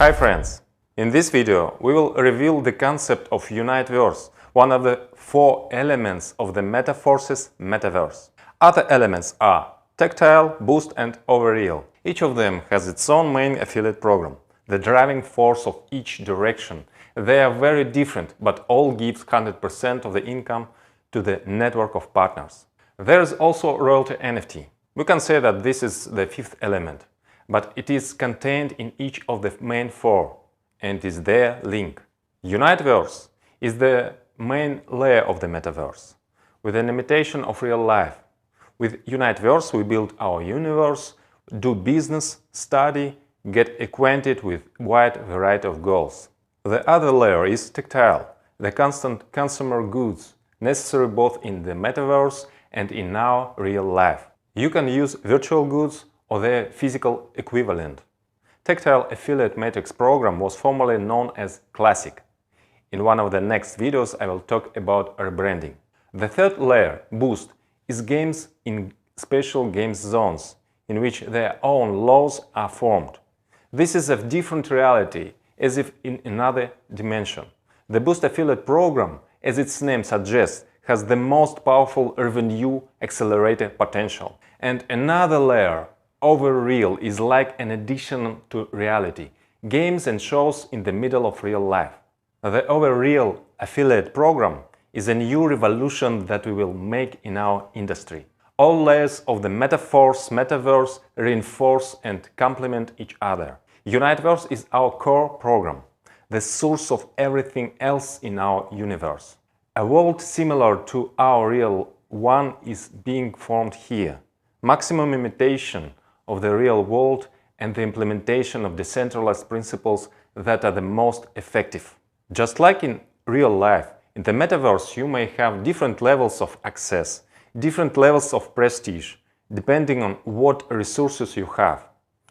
Hi friends! In this video we will reveal the concept of Uniteverse, one of the 4 elements of the metaforces metaverse. Other elements are Tactile, Boost and Overreal. Each of them has its own main affiliate program, the driving force of each direction. They are very different, but all gives 100% of the income to the network of partners. There is also royalty NFT. We can say that this is the 5th element, but it is contained in each of the main 4 and is their link. Uniteverse is the main layer of the metaverse, with an imitation of real life. With Uniteverse we build our universe, do business, study, get acquainted with wide variety of goals. The other layer is Tactile, the constant consumer goods, necessary both in the metaverse and in our real life. You can use virtual goods or their physical equivalent. Tactile Affiliate Matrix program was formerly known as Classic. In one of the next videos I will talk about rebranding. The third layer, Boost, is games in special games zones, in which their own laws are formed. This is a different reality, as if in another dimension. The Boost Affiliate program, as its name suggests, has the most powerful revenue accelerator potential. And another layer, Overreal, is like an addition to reality, games and shows in the middle of real life. The Overreal affiliate program is a new revolution that we will make in our industry. All layers of the metaforce metaverse reinforce and complement each other. Uniteverse is our core program, the source of everything else in our universe. A world similar to our real one is being formed here. Maximum imitation of the real world and the implementation of decentralized principles that are the most effective. Just like in real life, in the metaverse you may have different levels of access, different levels of prestige, depending on what resources you have.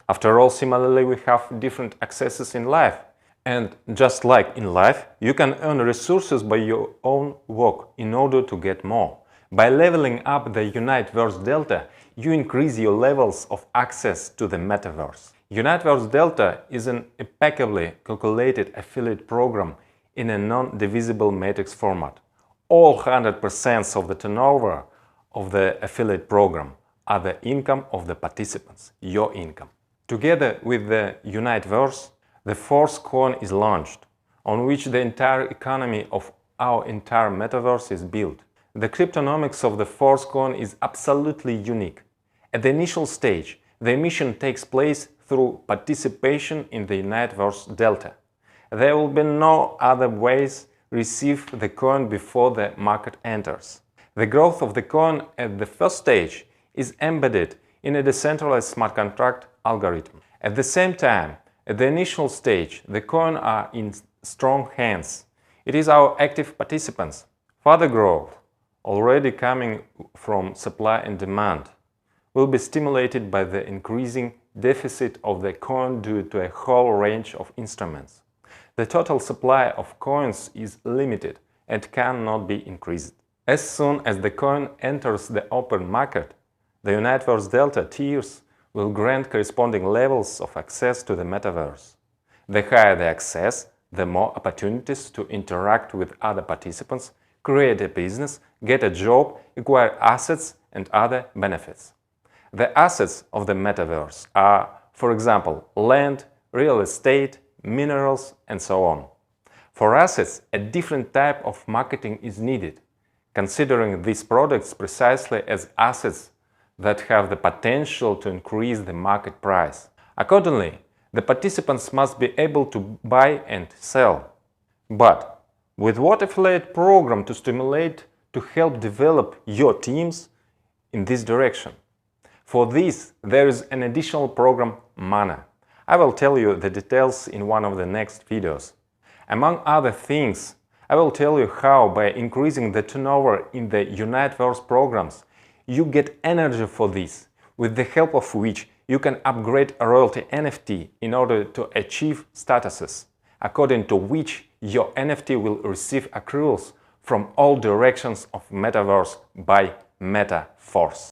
After all, similarly we have different accesses in life. And just like in life, you can earn resources by your own work in order to get more. By leveling up the Uniteverse Delta, you increase your levels of access to the metaverse. Uniteverse Delta is an impeccably calculated affiliate program in a non-divisible matrix format. All 100% of the turnover of the affiliate program are the income of the participants, your income. Together with the Uniteverse, the forcecoin is launched, on which the entire economy of our entire metaverse is built. The cryptonomics of the forcecoin is absolutely unique. At the initial stage, the emission takes place through participation in the Uniteverse Delta. There will be no other ways receive the coin before the market enters. The growth of the coin at the first stage is embedded in a decentralized smart contract algorithm. At the same time, at the initial stage, the coin are in strong hands. It is our active participants. Further growth, already coming from supply and demand, will be stimulated by the increasing deficit of the coin due to a whole range of instruments. The total supply of coins is limited and cannot be increased. As soon as the coin enters the open market, the Uniteverse Delta tiers will grant corresponding levels of access to the metaverse. The higher the access, the more opportunities to interact with other participants, create a business, get a job, acquire assets and other benefits. The assets of the metaverse are, for example, land, real estate, minerals and so on. For assets, a different type of marketing is needed, considering these products precisely as assets that have the potential to increase the market price. Accordingly, the participants must be able to buy and sell. But with what affiliate program to stimulate to help develop your teams in this direction? For this, there is an additional program, Mana. I will tell you the details in one of the next videos. Among other things, I will tell you how, by increasing the turnover in the Uniteverse programs, you get energy for this, with the help of which you can upgrade a royalty NFT in order to achieve statuses, according to which your NFT will receive accruals from all directions of Metaverse by Metaforce.